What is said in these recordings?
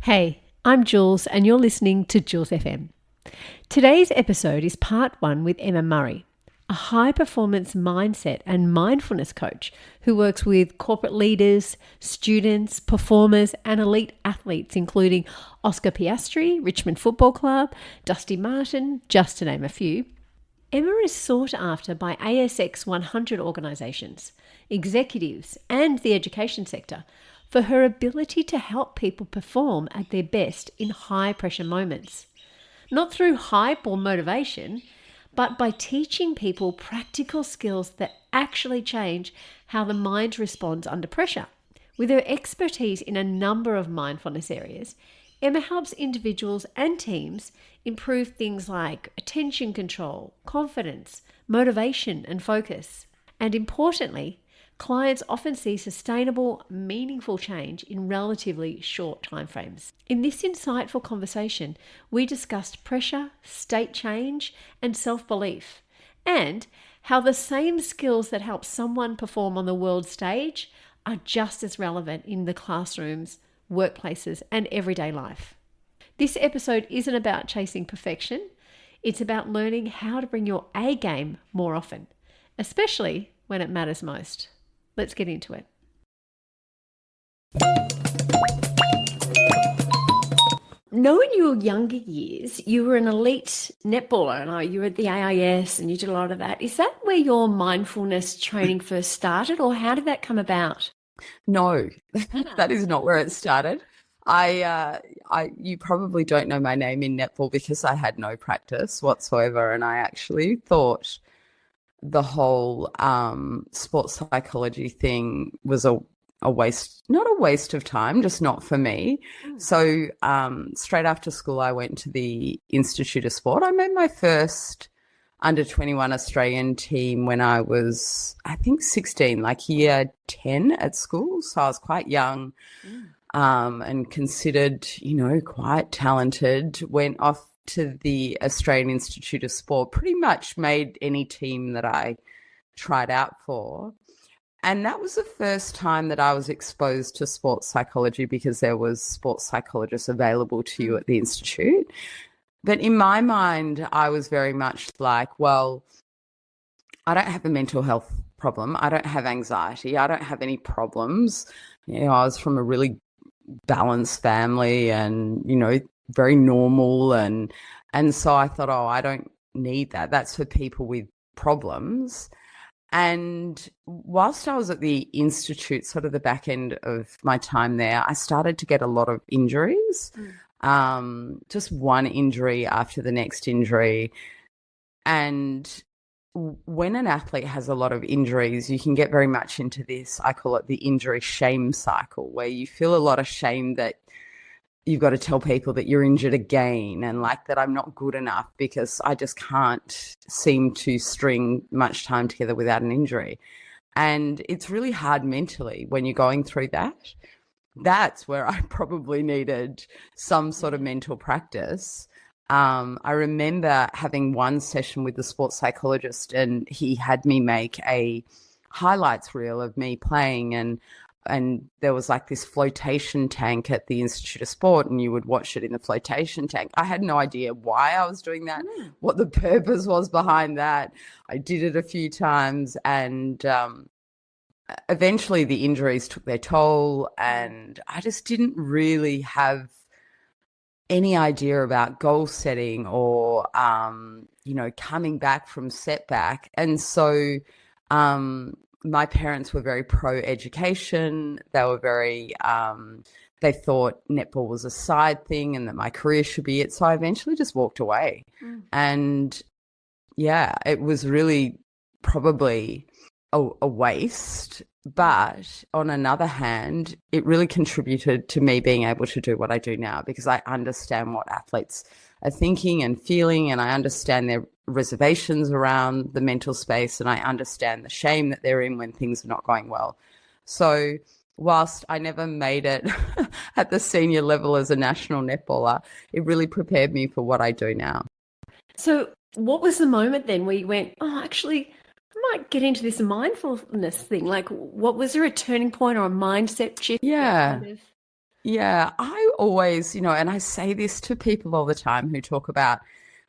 Hey, I'm Jules and you're listening to Jules FM. Today's episode is part one with Emma Murray, a high performance mindset and mindfulness coach who works with corporate leaders, students, performers, and elite athletes, including Oscar Piastri, Richmond Football Club, Dusty Martin, just to name a few. Emma is sought after by ASX 100 organisations, executives, and the education sector for her ability to help people perform at their best in high pressure moments. Not through hype or motivation, but by teaching people practical skills that actually change how the mind responds under pressure. With her expertise in a number of mindfulness areas, Emma helps individuals and teams improve things like attention control, confidence, motivation, and focus. And importantly, clients often see sustainable, meaningful change in relatively short timeframes. In this insightful conversation, we discussed pressure, state change, and self-belief, and how the same skills that help someone perform on the world stage are just as relevant in the classrooms, workplaces, and everyday life. This episode isn't about chasing perfection. It's about learning how to bring your A game more often, especially when it matters most. Let's get into it. Knowing your younger years, you were an elite netballer and you were at the AIS and you did a lot of that. Is that where your mindfulness training first started, or how did that come about? No, that is not where it started. You probably don't know my name in netball because I had no practice whatsoever, and I actually thought the whole sports psychology thing was a waste, not a waste of time, just not for me. So straight after school, I went to the Institute of Sport. I made my first under 21 Australian team when I was, I think, 16, like year 10 at school. So I was quite young and considered, quite talented. Went off to the Australian Institute of Sport, pretty much made any team that I tried out for. And that was the first time that I was exposed to sports psychology, because there was sports psychologists available to you at the Institute. But in my mind, I was very much like, well, I don't have a mental health problem. I don't have anxiety. I don't have any problems. I was from a really balanced family and, very normal. And so I thought, I don't need that. That's for people with problems. And whilst I was at the Institute, sort of the back end of my time there, I started to get a lot of injuries. Just one injury after the next injury. And when an athlete has a lot of injuries, you can get very much into this, I call it the injury shame cycle, where you feel a lot of shame that you've got to tell people that you're injured again, and like that I'm not good enough because I just can't seem to string much time together without an injury. And it's really hard mentally when you're going through that. That's where I probably needed some sort of mental practice. I remember having one session with the sports psychologist, and he had me make a highlights reel of me playing, and there was like this flotation tank at the Institute of Sport, and you would watch it in the flotation tank. I had no idea why I was doing that, what the purpose was behind that. I did it a few times, and eventually the injuries took their toll, and I just didn't really have any idea about goal setting or, coming back from setback. And so my parents were very pro-education. They were very, they thought netball was a side thing and that my career should be it. So I eventually just walked away. And yeah, it was really probably a waste. But on another hand, it really contributed to me being able to do what I do now, because I understand what athletes are thinking and feeling, and I understand their reservations around the mental space, and I understand the shame that they're in when things are not going well. So whilst I never made it at the senior level as a national netballer, it really prepared me for what I do now. So what was the moment then where you went, actually, I might get into this mindfulness thing? Like, what was there, a turning point or a mindset shift? Yeah. Yeah, I always, and I say this to people all the time who talk about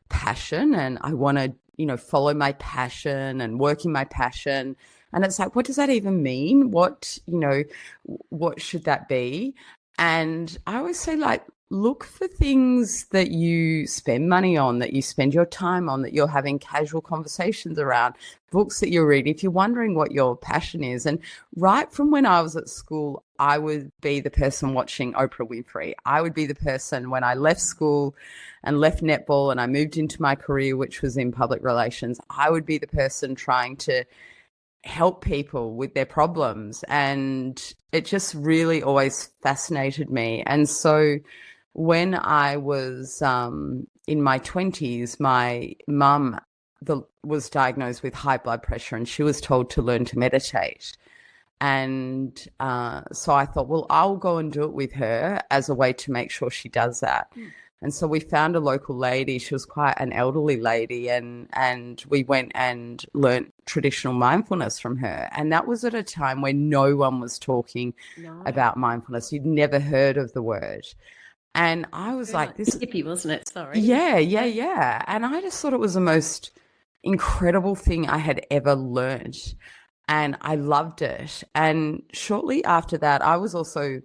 passion and I want to, follow my passion and work in my passion. And it's like, what does that even mean? What should that be? And I always say, like, look for things that you spend money on, that you spend your time on, that you're having casual conversations around, books that you read. If you're wondering what your passion is, and right from when I was at school, I would be the person watching Oprah Winfrey. I would be the person when I left school and left netball and I moved into my career, which was in public relations, I would be the person trying to help people with their problems. And it just really always fascinated me. And so when I was in my 20s, my mum was diagnosed with high blood pressure and she was told to learn to meditate. And so I thought, well, I'll go and do it with her as a way to make sure she does that. And so we found a local lady. She was quite an elderly lady, and we went and learnt traditional mindfulness from her. And that was at a time when no one was talking about mindfulness. You'd never heard of the word. And I was like, this is hippie, wasn't it? Sorry. Yeah. And I just thought it was the most incredible thing I had ever learned. And I loved it. And shortly after that, I was also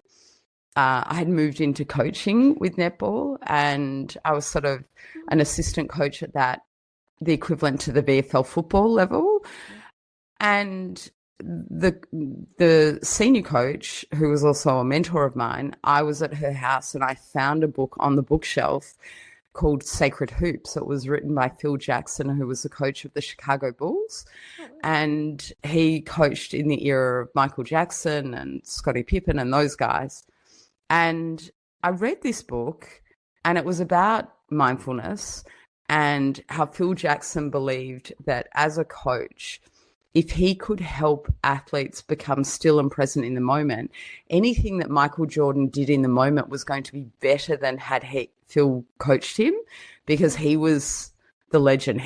I had moved into coaching with netball, and I was sort of an assistant coach at that, the equivalent to the VFL football level. And the senior coach, who was also a mentor of mine, I was at her house and I found a book on the bookshelf called Sacred Hoops. It was written by Phil Jackson, who was the coach of the Chicago Bulls. And he coached in the era of Michael Jackson and Scottie Pippen and those guys. And I read this book, and it was about mindfulness and how Phil Jackson believed that as a coach, if he could help athletes become still and present in the moment, anything that Michael Jordan did in the moment was going to be better than had Phil coached him, because he was the legend.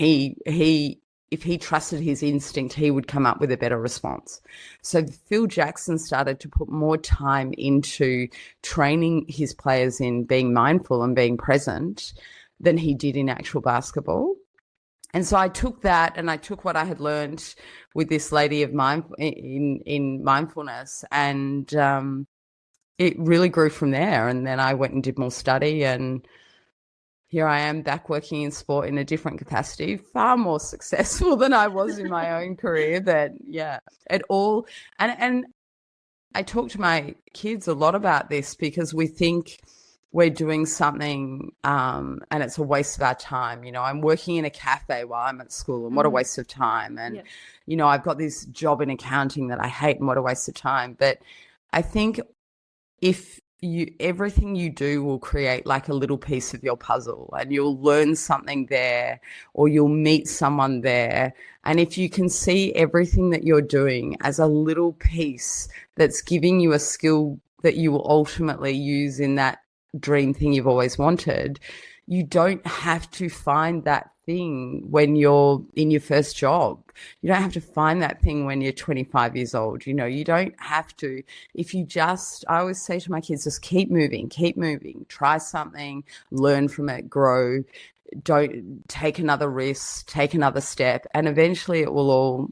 If he trusted his instinct, he would come up with a better response. So Phil Jackson started to put more time into training his players in being mindful and being present than he did in actual basketball. And so I took that, and I took what I had learned with this lady of in mindfulness, and it really grew from there. And then I went and did more study, and here I am back working in sport in a different capacity, far more successful than I was in my own career. But yeah, it all, and I talk to my kids a lot about this, because we think we're doing something and it's a waste of our time. I'm working in a cafe while I'm at school, and what a waste of time. And, I've got this job in accounting that I hate, and what a waste of time. But I think if everything you do will create like a little piece of your puzzle, and you'll learn something there, or you'll meet someone there. And if you can see everything that you're doing as a little piece that's giving you a skill that you will ultimately use in that dream thing you've always wanted, you don't have to find that thing when you're in your first job. You don't have to find that thing when you're 25 years old. You don't have to. If you just, I always say to my kids, just keep moving, try something, learn from it, grow. Don't take another risk, take another step, and eventually it will all,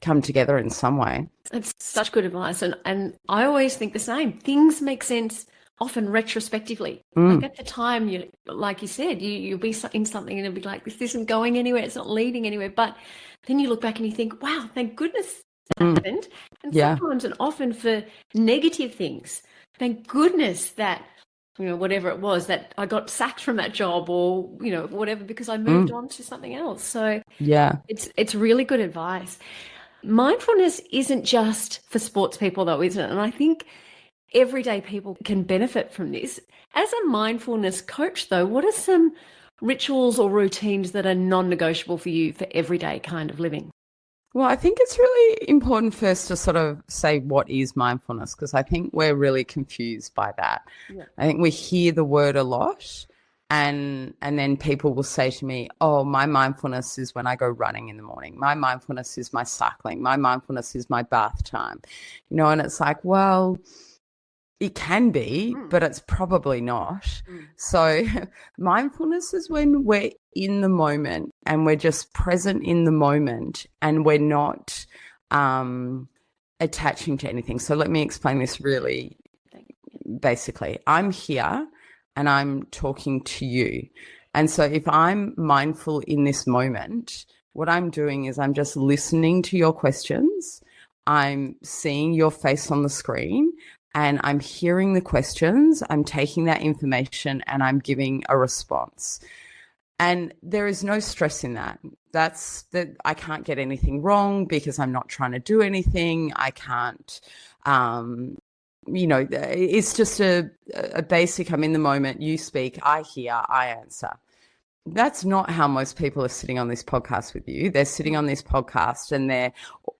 come together in some way. It's such good advice. And I always think the same. Things make sense often retrospectively. Like at the time, like you said, you'll be in something and it'll be like, this isn't going anywhere, it's not leading anywhere. But then you look back and you think, wow, thank goodness that happened. And sometimes and often for negative things, thank goodness that, whatever it was, that I got sacked from that job, or, whatever, because I moved on to something else. So it's really good advice. Mindfulness isn't just for sports people though, isn't it? And I think everyday people can benefit from this. As a mindfulness coach, though, what are some rituals or routines that are non-negotiable for you for everyday kind of living? Well, I think it's really important first to sort of say what is mindfulness, because I think we're really confused by that. Yeah. I think we hear the word a lot, and then people will say to me, oh, my mindfulness is when I go running in the morning. My mindfulness is my cycling. My mindfulness is my bath time. And it's like, well, It can be, but it's probably not. So mindfulness is when we're in the moment and we're just present in the moment and we're not attaching to anything. So let me explain this really basically. I'm here and I'm talking to you. And so if I'm mindful in this moment, what I'm doing is I'm just listening to your questions. I'm seeing your face on the screen and I'm hearing the questions. I'm taking that information and I'm giving a response. And there is no stress in that. That's that I can't get anything wrong because I'm not trying to do anything. I can't, it's just a basic, I'm in the moment, you speak, I hear, I answer. That's not how most people are sitting on this podcast with you. They're sitting on this podcast and they're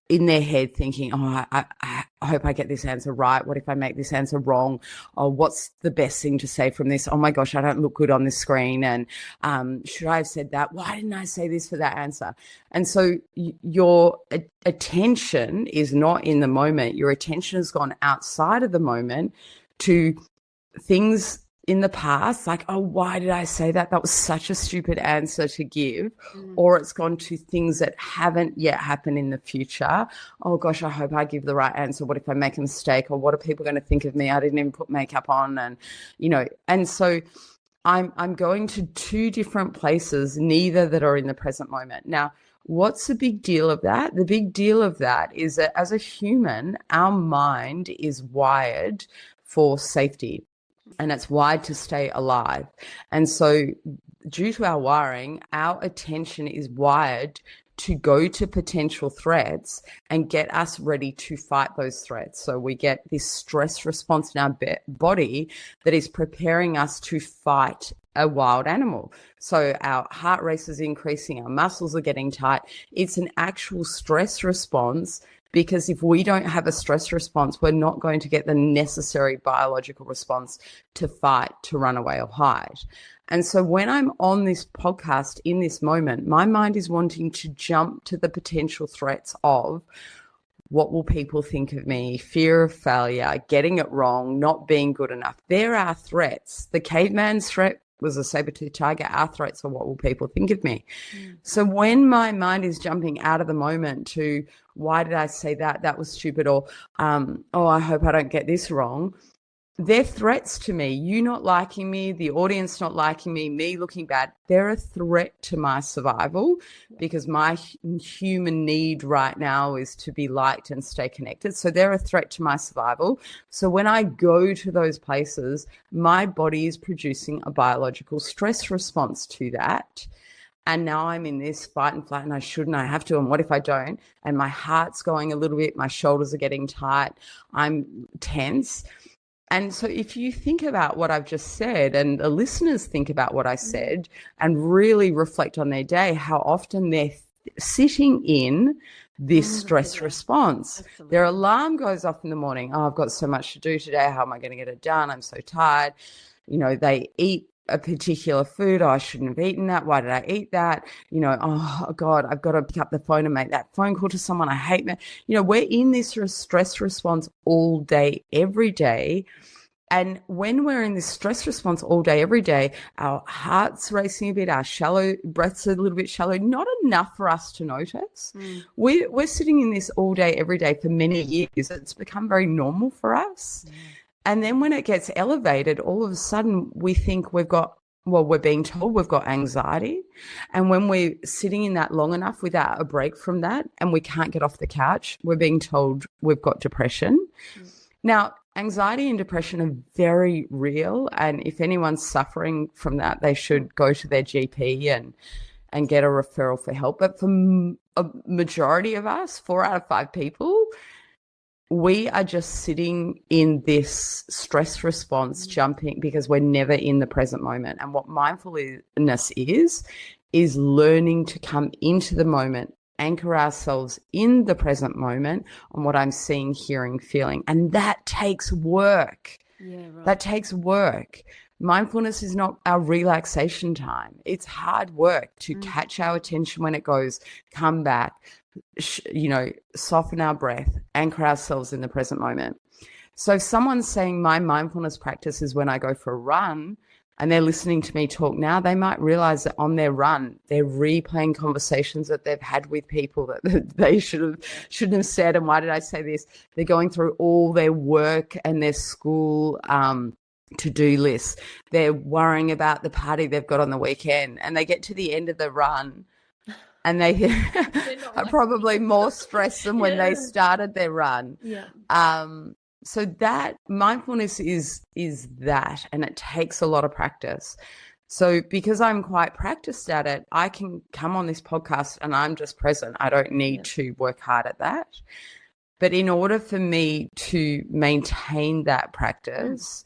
in their head thinking, oh, I hope I get this answer right. What if I make this answer wrong? Oh, what's the best thing to say from this? Oh my gosh, I don't look good on this screen. And should I have said that? Why didn't I say this for that answer? And so your attention is not in the moment. Your attention has gone outside of the moment to things in the past, like, oh, why did I say that? That was such a stupid answer to give. Or it's gone to things that haven't yet happened in the future. Oh gosh, I hope I give the right answer. What if I make a mistake? Or what are people going to think of me? I didn't even put makeup on. And, and so I'm going to two different places, neither that are in the present moment. Now, what's the big deal of that? The big deal of that is that as a human, our mind is wired for safety. And it's wired to stay alive. And so due to our wiring, our attention is wired to go to potential threats and get us ready to fight those threats. So we get this stress response in our body that is preparing us to fight a wild animal. So our heart rate is increasing, our muscles are getting tight. It's an actual stress response, because if we don't have a stress response, we're not going to get the necessary biological response to fight, to run away or hide. And so when I'm on this podcast in this moment, my mind is wanting to jump to the potential threats of what will people think of me, fear of failure, getting it wrong, not being good enough. There are threats. The caveman's threat was a saber-toothed tiger. Our threats are what will people think of me. So when my mind is jumping out of the moment to why did I say that? That was stupid. Or, oh, I hope I don't get this wrong. They're threats to me. You not liking me, the audience not liking me looking bad. They're a threat to my survival, because my human need right now is to be liked and stay connected. So they're a threat to my survival. So when I go to those places, my body is producing a biological stress response to that. And now I'm in this fight and flight, and I have to, and what if I don't? And my heart's going a little bit, my shoulders are getting tight, I'm tense. And so if you think about what I've just said, and the listeners think about what I said and really reflect on their day, how often they're sitting in this stress response. Absolutely. Their alarm goes off in the morning. Oh, I've got so much to do today. How am I going to get it done? I'm so tired. They eat a particular food. Oh, I shouldn't have eaten that. Why did I eat that? Oh God, I've got to pick up the phone and make that phone call to someone. I hate that. We're in this stress response all day, every day. And when we're in this stress response all day, every day, our heart's racing a bit, our shallow breaths are a little bit shallow, not enough for us to notice. We're sitting in this all day, every day for many years. It's become very normal for us. And then when it gets elevated, all of a sudden we think we're being told we've got anxiety. And when we're sitting in that long enough without a break from that and we can't get off the couch, we're being told we've got depression. Now, anxiety and depression are very real. And if anyone's suffering from that, they should go to their GP and get a referral for help. But for a majority of us, 4 out of 5 people, we are just sitting in this stress response, jumping, because we're never in the present moment. And what mindfulness is learning to come into the moment, anchor ourselves in the present moment on what I'm seeing, hearing, feeling. And that takes work. Yeah, right. That takes work. Mindfulness is not our relaxation time. It's hard work to catch our attention when it goes, come back, soften our breath, anchor ourselves in the present moment. So if someone's saying my mindfulness practice is when I go for a run, and they're listening to me talk now, they might realize that on their run, they're replaying conversations that they've had with people that they shouldn't have said. And why did I say this? They're going through all their work and their school to-do lists. They're worrying about the party they've got on the weekend, and they get to the end of the run and they are probably more stressed than when they started their run. Yeah. So that mindfulness is that, and it takes a lot of practice. So because I'm quite practiced at it, I can come on this podcast and I'm just present. I don't need to work hard at that. But in order for me to maintain that practice,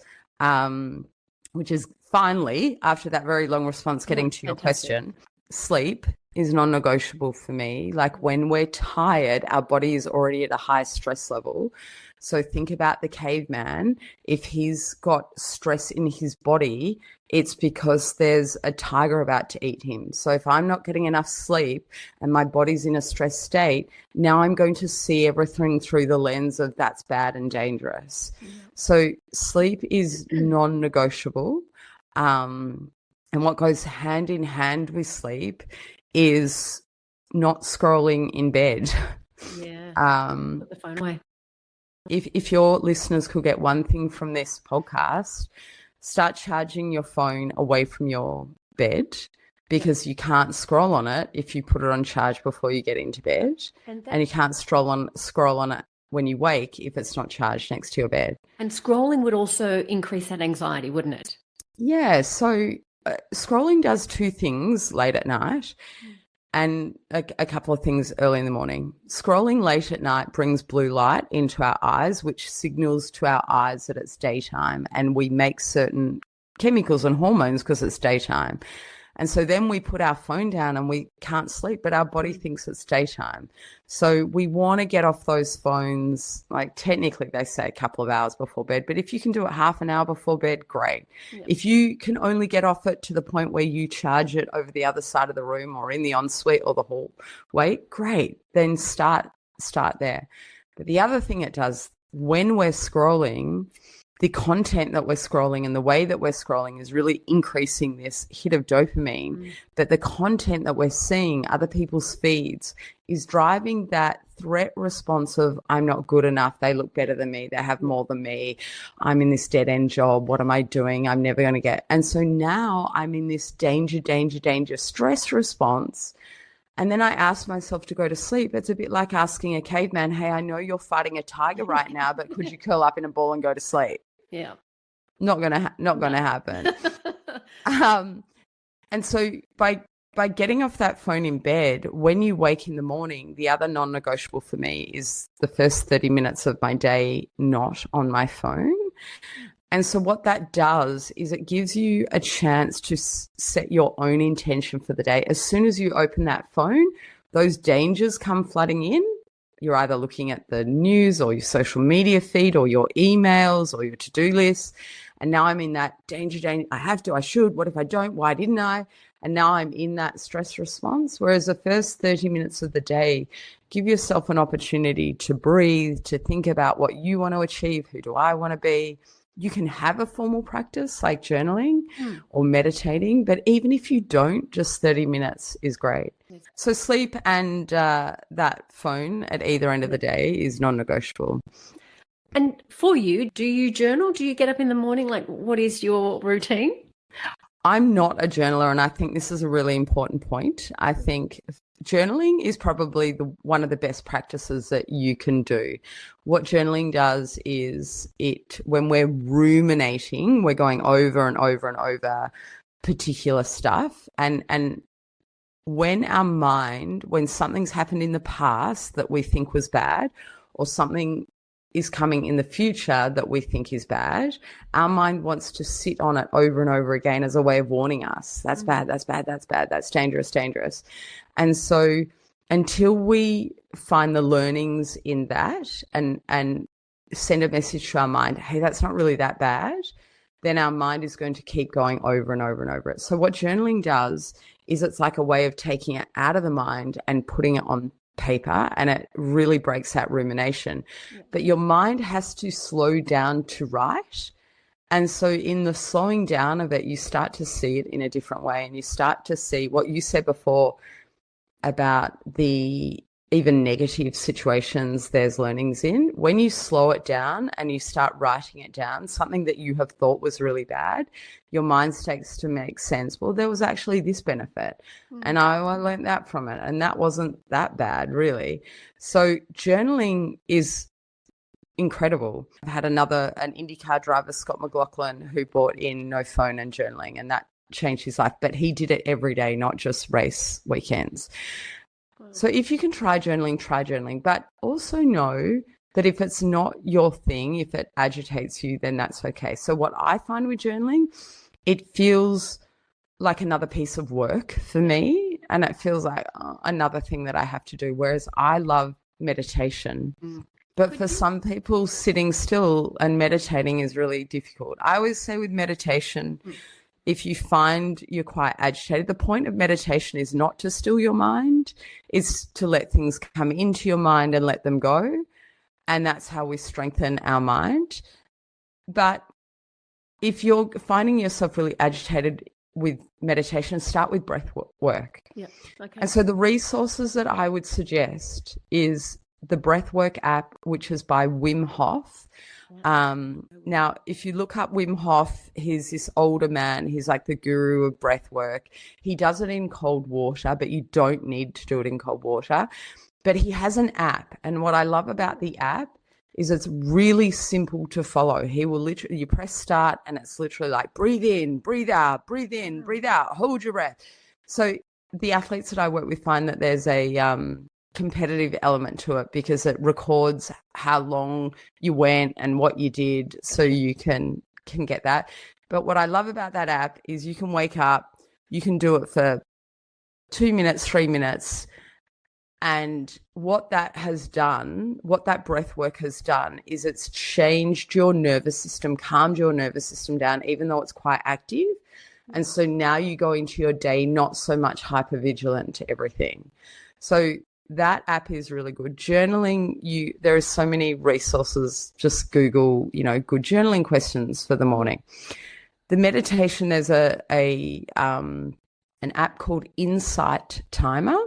which is finally, after that very long response, getting to your question, sleep is non-negotiable for me. Like when we're tired, our body is already at a high stress level. So think about the caveman. If he's got stress in his body, it's because there's a tiger about to eat him. So if I'm not getting enough sleep and my body's in a stressed state, now I'm going to see everything through the lens of that's bad and dangerous. So sleep is non-negotiable. And what goes hand in hand with sleep is not scrolling in bed. Yeah. Put the phone away. If your listeners could get one thing from this podcast, start charging your phone away from your bed, because you can't scroll on it if you put it on charge before you get into bed, and you can't scroll on it when you wake if it's not charged next to your bed. And scrolling would also increase that anxiety, wouldn't it? Yeah, so scrolling does two things late at night and a couple of things early in the morning. Scrolling late at night brings blue light into our eyes, which signals to our eyes that it's daytime, and we make certain chemicals and hormones because it's daytime. And so then we put our phone down and we can't sleep, but our body thinks it's daytime. So we want to get off those phones, like technically they say a couple of hours before bed, but if you can do it half an hour before bed, great. Yep. If you can only get off it to the point where you charge it over the other side of the room or in the ensuite or the hallway, great. Then start there. But the other thing it does when we're scrolling, the content that we're scrolling and the way that we're scrolling is really increasing this hit of dopamine, that the content that we're seeing, other people's feeds, is driving that threat response of I'm not good enough, they look better than me, they have more than me, I'm in this dead-end job, what am I doing, I'm never going to get. And so now I'm in this danger, stress response. And then I ask myself to go to sleep. It's a bit like asking a caveman, hey, I know you're fighting a tiger right now, but could you curl up in a ball and go to sleep? Yeah. Not gonna happen. And so by getting off that phone in bed, when you wake in the morning, the other non-negotiable for me is the first 30 minutes of my day not on my phone. And so what that does is it gives you a chance to set your own intention for the day. As soon as you open that phone, those dangers come flooding in. You're either looking at the news or your social media feed or your emails or your to-do list. And now I'm in that danger. I have to, I should. What if I don't? Why didn't I? And now I'm in that stress response. Whereas the first 30 minutes of the day, give yourself an opportunity to breathe, to think about what you want to achieve. Who do I want to be? You can have a formal practice like journaling or meditating, but even if you don't, just 30 minutes is great. So sleep and that phone at either end of the day is non-negotiable. And for you, do you journal? Do you get up in the morning? Like, what is your routine? I'm not a journaler, and I think this is a really important point. I think journaling is probably one of the best practices that you can do. What journaling does is when we're ruminating, we're going over and over and over particular stuff. And when our mind, when something's happened in the past that we think was bad, or something is coming in the future that we think is bad, our mind wants to sit on it over and over again as a way of warning us. That's bad, that's bad, that's bad, that's dangerous. And so until we find the learnings in that and send a message to our mind, hey, that's not really that bad, then our mind is going to keep going over and over and over it. So what journaling does is it's like a way of taking it out of the mind and putting it on paper, and it really breaks that rumination. Yeah. But your mind has to slow down to write. And so in the slowing down of it, you start to see it in a different way, and you start to see what you said before about the even negative situations there's learnings in. When you slow it down and you start writing it down, something that you have thought was really bad, your mind starts to make sense. Well, there was actually this benefit, and I learned that from it, and that wasn't that bad, really. So journaling is incredible. I've had an IndyCar driver, Scott McLaughlin, who brought in no phone and journaling, and that changed his life. But he did it every day, not just race weekends. So if you can try journaling, but also know that if it's not your thing, if it agitates you, then that's okay. So what I find with journaling, it feels like another piece of work for me, and it feels like another thing that I have to do, whereas I love meditation. But for some people, sitting still and meditating is really difficult. I always say with meditation, if you find you're quite agitated, the point of meditation is not to still your mind, it's to let things come into your mind and let them go. And that's how we strengthen our mind. But if you're finding yourself really agitated with meditation, start with breath work. Yeah. Okay. And so the resources that I would suggest is the breathwork app, which is by Wim Hof. Now, if you look up Wim Hof, he's this older man. He's like the guru of breathwork. He does it in cold water, but you don't need to do it in cold water. But he has an app. And what I love about the app is it's really simple to follow. He will literally, you press start and it's literally like breathe in, breathe out, breathe in, breathe out, hold your breath. So the athletes that I work with find that there's a competitive element to it because it records how long you went and what you did, so you can get that. But what I love about that app is you can wake up, you can do it for 2 minutes, 3 minutes, and what that has done, what that breath work has done, is it's changed your nervous system, calmed your nervous system down, even though it's quite active. And so now you go into your day not so much hypervigilant to everything. So that app is really good. Journaling, there are so many resources. Just Google, good journaling questions for the morning. The meditation, there's an app called Insight Timer,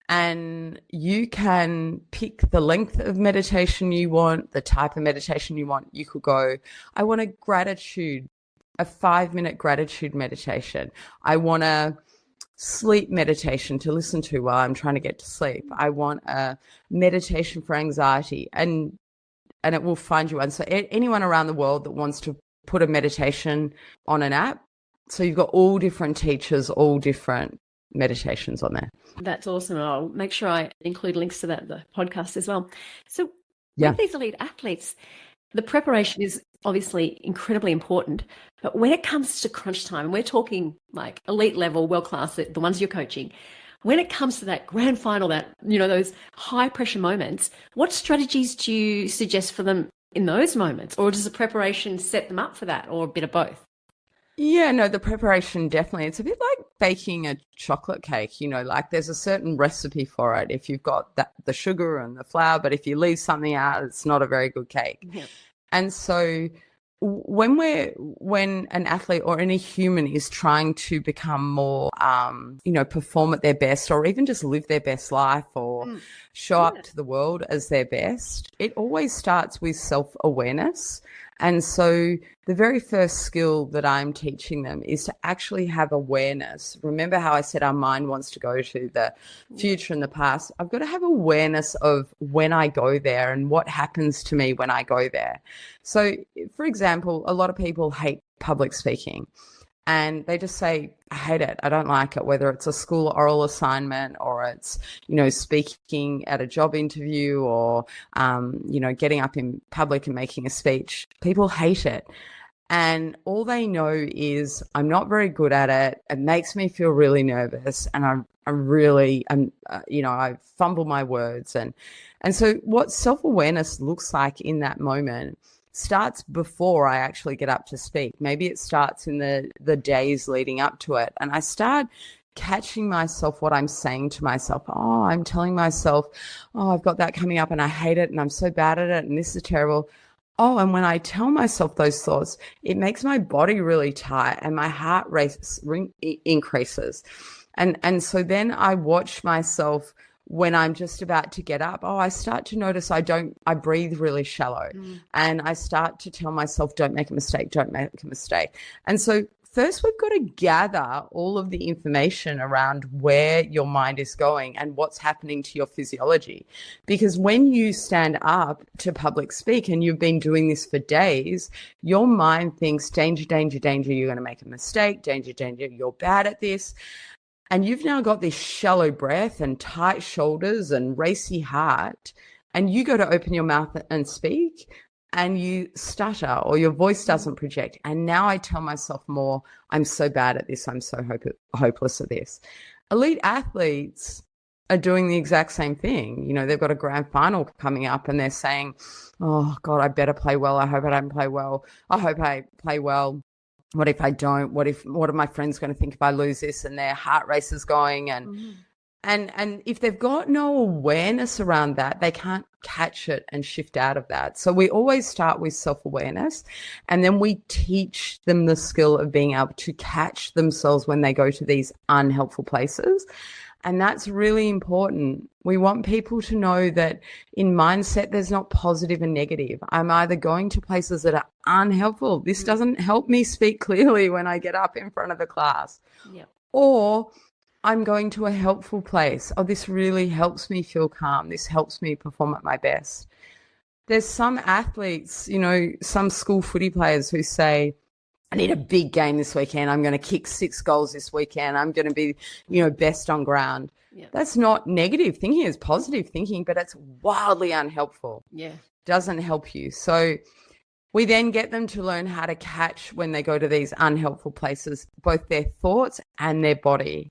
and you can pick the length of meditation you want, the type of meditation you want. You could go, I want a 5-minute gratitude meditation. I want a sleep meditation to listen to while I'm trying to get to sleep. I want a meditation for anxiety, and it will find you one. So anyone around the world that wants to put a meditation on an app, so you've got all different teachers, all different meditations on there. That's awesome. I'll make sure I include links to that, the podcast as well. So with these elite athletes, the preparation is obviously incredibly important, but when it comes to crunch time, and we're talking like elite level, world class, the ones you're coaching, when it comes to that grand final, that, those high pressure moments, what strategies do you suggest for them in those moments? Or does the preparation set them up for that, or a bit of both? Yeah, no, the preparation definitely. It's a bit like baking a chocolate cake, like there's a certain recipe for it. If you've got the sugar and the flour, but if you leave something out, it's not a very good cake. Yeah. And so when an athlete or any human is trying to become more, perform at their best, or even just live their best life, or show up to the world as their best, it always starts with self-awareness. And so the very first skill that I'm teaching them is to actually have awareness. Remember how I said our mind wants to go to the future and the past? I've got to have awareness of when I go there and what happens to me when I go there. So, for example, a lot of people hate public speaking. And they just say, I hate it. I don't like it, whether it's a school oral assignment or it's, speaking at a job interview or, getting up in public and making a speech. People hate it. And all they know is I'm not very good at it. It makes me feel really nervous. And I fumble my words. And so what self-awareness looks like in that moment starts before I actually get up to speak. Maybe it starts in the days leading up to it. And I start catching myself, what I'm saying to myself. Oh, I'm telling myself, oh, I've got that coming up and I hate it and I'm so bad at it and this is terrible. Oh, and when I tell myself those thoughts, it makes my body really tight and my heart rate increases. And so then I watch myself when I'm just about to get up. Oh, I start to notice I breathe really shallow. And I start to tell myself, don't make a mistake, don't make a mistake. And so first we've got to gather all of the information around where your mind is going and what's happening to your physiology. Because when you stand up to public speak and you've been doing this for days, your mind thinks danger, danger, danger, you're going to make a mistake, danger, danger, you're bad at this. And you've now got this shallow breath and tight shoulders and racy heart, and you go to open your mouth and speak and you stutter or your voice doesn't project. And now I tell myself more, I'm so bad at this. I'm so hopeless at this. Elite athletes are doing the exact same thing. You know, they've got a grand final coming up and they're saying, oh God, I better play well. I hope I don't play well. I hope I play well. What if I don't? What are my friends going to think if I lose this? And their heart race is going. And if they've got no awareness around that, they can't catch it and shift out of that. So we always start with self-awareness, and then we teach them the skill of being able to catch themselves when they go to these unhelpful places. And that's really important. We want people to know that in mindset, there's not positive and negative. I'm either going to places that are unhelpful. This doesn't help me speak clearly when I get up in front of the class. Or I'm going to a helpful place. Oh, this really helps me feel calm. This helps me perform at my best. There's some athletes, you know, some school footy players who say, I need a big game this weekend. I'm going to kick 6 goals this weekend. I'm going to be, you know, best on ground. That's not negative thinking. It's positive thinking, but it's wildly unhelpful. Doesn't help you. So we then get them to learn how to catch when they go to these unhelpful places, both their thoughts and their body.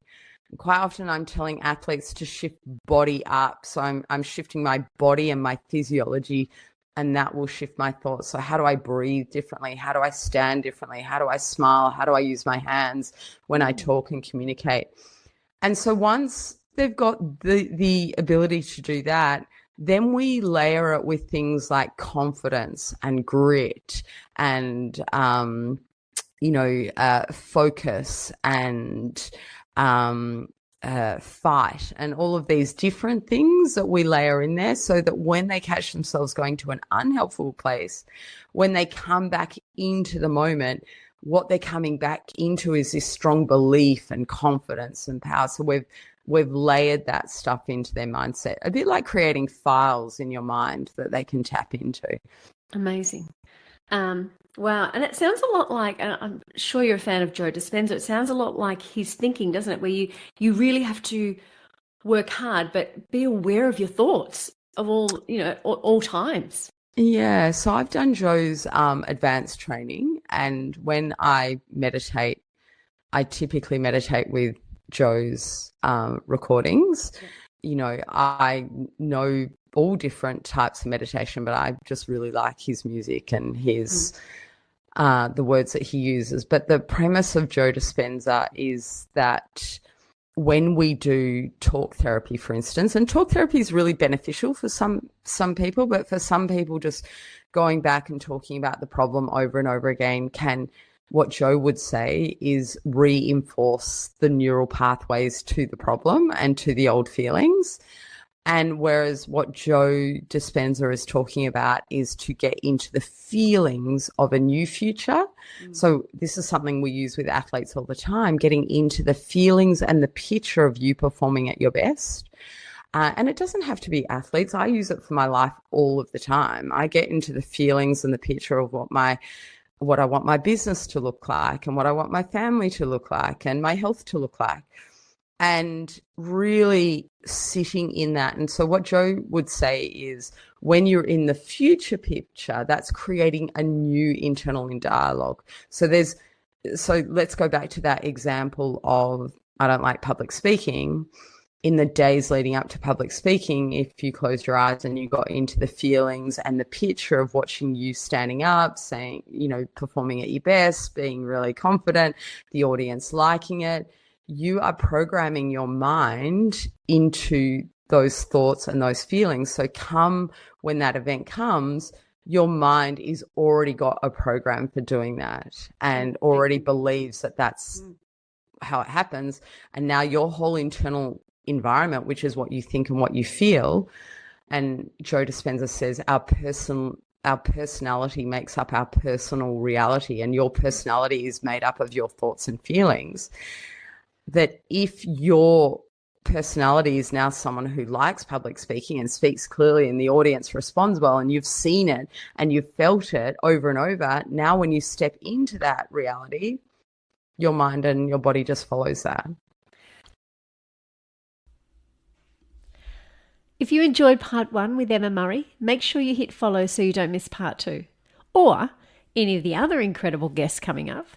And quite often I'm telling athletes to shift body up. So I'm shifting my body and my physiology, and that will shift my thoughts. So how do I breathe differently? How do I stand differently? How do I smile? How do I use my hands when I talk and communicate? And so once they've got the ability to do that, then we layer it with things like confidence and grit and, focus and fight and all of these different things that we layer in there, so that when they catch themselves going to an unhelpful place, when they come back into the moment, what they're coming back into is this strong belief and confidence and power. So we've layered that stuff into their mindset, a bit like creating files in your mind that they can tap into. Amazing. Wow. And it sounds a lot like, and I'm sure you're a fan of Joe Dispenza, it sounds a lot like his thinking, doesn't it? Where you really have to work hard, but be aware of your thoughts of all times. Yeah. So I've done Joe's advanced training, and when I meditate, I typically meditate with Joe's recordings. You know, I know all different types of meditation, but I just really like his music and his the words that he uses. But the premise of Joe Dispenza is that when we do talk therapy, for instance, and talk therapy is really beneficial for some people, but for some people, just going back and talking about the problem over and over again can, what Joe would say is, reinforce the neural pathways to the problem and to the old feelings. And whereas what Joe Dispenza is talking about is to get into the feelings of a new future. So this is something we use with athletes all the time, getting into the feelings and the picture of you performing at your best. And it doesn't have to be athletes. I use it for my life all of the time. I get into the feelings and the picture of what I want my business to look like and what I want my family to look like and my health to look like, and really sitting in that. And so what Joe would say is, when you're in the future picture, that's creating a new internal dialogue. So let's go back to that example of, I don't like public speaking. In the days leading up to public speaking, if you closed your eyes and you got into the feelings and the picture of watching you standing up, saying, performing at your best, being really confident, the audience liking it, you are programming your mind into those thoughts and those feelings. So when that event comes, your mind is already got a program for doing that and already believes that that's how it happens. And now your whole internal environment, which is what you think and what you feel, and Joe Dispenza says our personality makes up our personal reality, and your personality is made up of your thoughts and feelings. That if your personality is now someone who likes public speaking and speaks clearly and the audience responds well, and you've seen it and you've felt it over and over, now when you step into that reality, your mind and your body just follows that. If you enjoyed part 1 with Emma Murray, make sure you hit follow so you don't miss part 2 or any of the other incredible guests coming up.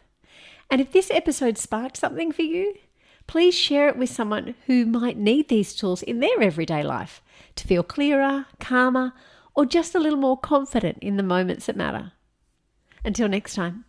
And if this episode sparked something for you, please share it with someone who might need these tools in their everyday life to feel clearer, calmer, or just a little more confident in the moments that matter. Until next time.